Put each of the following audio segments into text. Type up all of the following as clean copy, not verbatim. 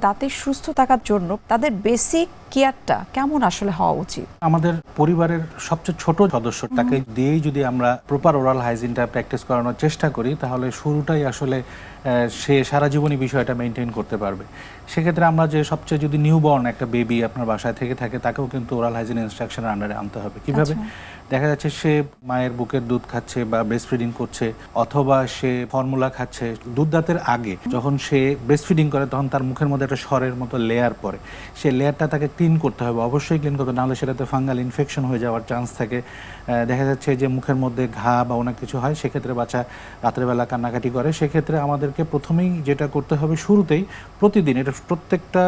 দাঁতের সুস্থ থাকার জন্য তাদের বেসিক কেয়ারটা কেমন আসলে হওয়া উচিত? আমাদের পরিবারের সবচেয়ে ছোট সদস্য তাকে দিয়েই যদি আমরা প্রপার ওরাল হাইজিনটা প্র্যাকটিস করানোর চেষ্টা করি, তাহলে শুরুটাই আসলে সে সারা জীবনই বিষয়টা মেনটেন করতে পারবে। সেক্ষেত্রে আমরা যে সবচেয়ে যদি নিউবর্ন একটা বেবি আপনার বাসায় থেকে থাকে, তাকেও কিন্তু ওরাল হাইজিন ইনস্ট্রাকশনের আন্ডারে আনতে হবে। কিভাবে? দেখা যাচ্ছে সে মায়ের বুকের দুধ খাচ্ছে বা ব্রেস্ট ফিডিং করছে, অথবা সে ফর্মুলা খাচ্ছে। দুধ দাঁতের আগে যখন সে ব্রেস্ট ফিডিং করে, তখন তার মুখের মধ্যে একটা স্বরের মতো লেয়ার পড়ে। সেই লেয়ারটা তাকে ক্লিন করতে হবে, অবশ্যই ক্লিন করতে, নাহলে সেটাতে ফাঙ্গাল ইনফেকশন হয়ে যাওয়ার চান্স থাকে। দেখা যাচ্ছে যে মুখের মধ্যে ঘা বা অনেক কিছু হয়, সেক্ষেত্রে বাচ্চা রাত্রেবেলা কান্নাকাটি করে। সেক্ষেত্রে আমাদেরকে প্রথমেই যেটা করতে হবে, শুরুতেই প্রতিদিন, এটা প্রত্যেকটা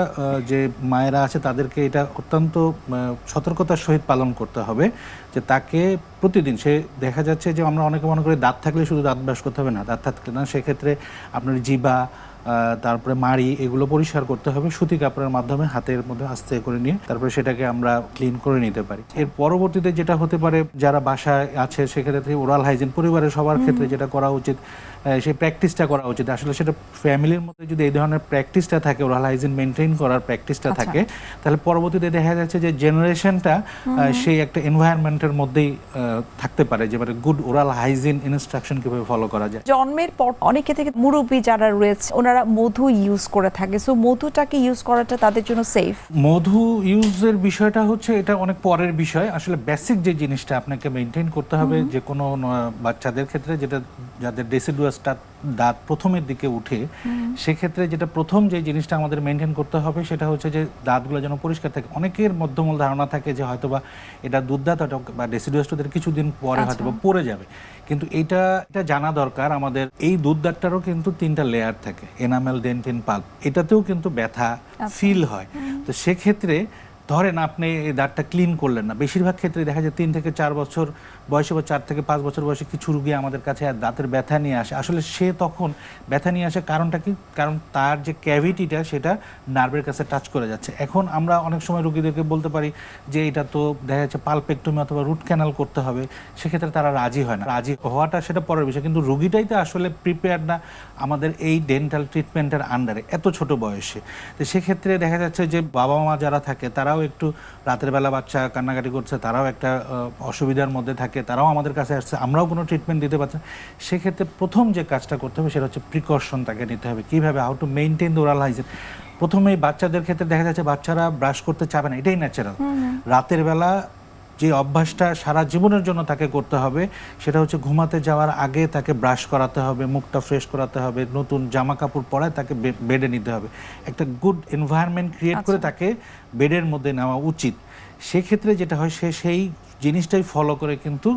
যে মায়েরা আছে তাদেরকে এটা অত্যন্ত সতর্কতার সহিত পালন করতে হবে যে তাকে প্রতিদিন, সে দেখা যাচ্ছে যে আমরা অনেকে মনে করি দাঁত থাকলে শুধু দাঁত ব্রাশ করতে হবে, না, দাঁত থাকলে না, সেক্ষেত্রে আপনার জিবা, তারপরে মাড়ি, এগুলো পরিষ্কার করতে হবে সুতি কাপড়ের মাধ্যমে, হাতের মধ্যে আস্তে করে নিয়ে তারপরে সেটাকে আমরা ক্লিন করে নিতে পারি। এর পরবর্তীতে যেটা হতে পারে, যারা বাসায় আছে সেক্ষেত্রে ওরাল হাইজিন পরিবারের সবার ক্ষেত্রে যেটা করা উচিত, সেই প্র্যাকটিসটা করা উচিত। আসলে সেটা ফ্যামিলির মধ্যে যদি এই ধরনের প্র্যাকটিসটা থাকে, ওরাল হাইজিন মেনটেন করার প্র্যাকটিসটা থাকে, তাহলে পরবর্তীতে দেখা যাচ্ছে যে জেনারেশনটা সেই একটা এনভায়রনমেন্টের মধ্যেই থাকতে পারে, যে গুড ওরাল হাইজিন ইনস্ট্রাকশন কিভাবে ফলো করা যায়। জন্মের পর অনেকে থেকে মুরব্বী যারা রয়েছে ওনারা মধু ইউজ করে থাকে, সো মধুটাকে ইউজ করাটা তাদের জন্য সেফ? মধু ইউজের বিষয়টা হচ্ছে এটা অনেক পরের বিষয়। আসলে বেসিক যে জিনিসটা আপনাকে মেনটেন করতে হবে যে কোনো বাচ্চাদের ক্ষেত্রে, যেটা যাদের ডেসিডুয়াসটা দাঁত প্রথমের দিকে উঠে, সেক্ষেত্রে যেটা প্রথম যে জিনিসটা আমাদের মেনটেন করতে হবে সেটা হচ্ছে যে দাঁতগুলো যেন পরিষ্কার থাকে। অনেকের মধ্যমূল ধারণা থাকে যে হয়তোবা এটা দুধ দাঁত বা ডেসিডুয়াসটাদের কিছুদিন পরে হয়তোবা পড়ে যাবে, কিন্তু এটা জানা দরকার আমাদের, এই দুধ দাঁতটারও কিন্তু 3টা লেয়ার থাকে, এনামেল, ডেন্টিন, পাল্প। এটাতেও কিন্তু ব্যথা ফিল হয়। তো সেক্ষেত্রে ধরেন আপনি এই দাঁতটা ক্লিন করলেন না, বেশিরভাগ ক্ষেত্রে দেখা যায় 3 থেকে 4 বছর বয়সে বা 4 থেকে 5 বছর বয়সে কিছু রুগী আমাদের কাছে দাঁতের ব্যথা নিয়ে আসে। আসলে সে তখন ব্যথা নিয়ে আসে কারণটা কি? কারণ তার যে ক্যাভিটিটা সেটা নার্ভের কাছে টাচ করে যাচ্ছে। এখন আমরা অনেক সময় রুগীদেরকে বলতে পারি যে এটা তো দেখা যাচ্ছে পালপেক্টমি অথবা রুট ক্যানাল করতে হবে, সেক্ষেত্রে তারা রাজি হয় না। রাজি হওয়াটা সেটা পরের বিষয়, কিন্তু রুগীটাই তো আসলে প্রিপেয়ার না আমাদের এই ডেন্টাল ট্রিটমেন্টের আন্ডারে এত ছোট বয়সে। তো সেক্ষেত্রে দেখা যাচ্ছে যে বাবা মা যারা থাকে তারাও একটু রাতের বেলা বাচ্চা কান্নাকাটি করছে, তারাও একটা অসুবিধার মধ্যে থাকে, তারাও আমাদের কাছে আসছে, আমরাও কোনো ট্রিটমেন্ট দিতে পারছি না। সেক্ষেত্রে প্রথম যে কাজটা করতে হবে সেটা হচ্ছে প্রিকশন তাকে নিতে হবে। কীভাবে? How to maintain the oral hygiene. প্রথমেই বাচ্চাদের ক্ষেত্রে দেখা যাচ্ছে বাচ্চারা ব্রাশ করতে চাবে না, এটাই ন্যাচারাল। রাতের বেলা যে অভ্যাসটা সারা জীবনের জন্য তাকে করতে হবে সেটা হচ্ছে ঘুমাতে যাওয়ার আগে তাকে ব্রাশ করাতে হবে, মুখটা ফ্রেশ করাতে হবে, নতুন জামা কাপড় পরায় তাকে বেডে নিতে হবে। একটা গুড এনভায়রনমেন্ট ক্রিয়েট করে তাকে বেডের মধ্যে নেওয়া উচিত। সেক্ষেত্রে যেটা হয়, সে সেই জিনিসটাই ফলো করে কিন্তু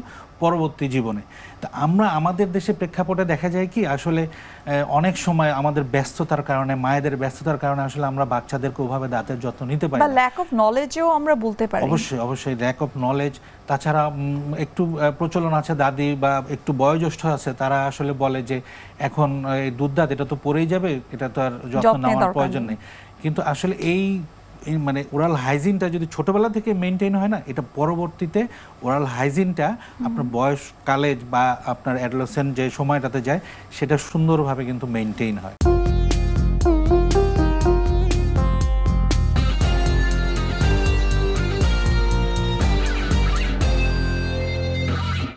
পরবর্তী জীবনে। তা আমরা আমাদের দেশে প্রেক্ষাপটে দেখা যায় কি, আসলে অনেক সময় আমাদের ব্যস্ততার কারণে, মায়েদের ব্যস্ততার কারণে আসলে আমরা বাচ্চাদেরকে ওভাবে দাঁতের যত্ন নিতে পারি বা না। ল্যাক অফ নলেজও আমরা বলতে পারি। অবশ্যই ল্যাক অফ নলেজ। তাছাড়া একটু প্রচলন আছে, দাদি বা একটু বয়োজ্যেষ্ঠ আছে, তারা আসলে বলে যে এখন এই দুধ দাঁত এটা তো পড়েই যাবে, এটা তো আর যত্ন নেওয়ার প্রয়োজন নেই। কিন্তু আসলে এই মানে ওরাল হাইজিনটা যদি ছোটবেলা থেকে মেনটেন হয় না, এটা পরবর্তীতে ওরাল হাইজিনটা আপনার বয়সকালে বা আপনার অ্যাডোলেসেন্ট যে সময়টাতে যায় সেটা সুন্দরভাবে কিন্তু মেনটেন হয়।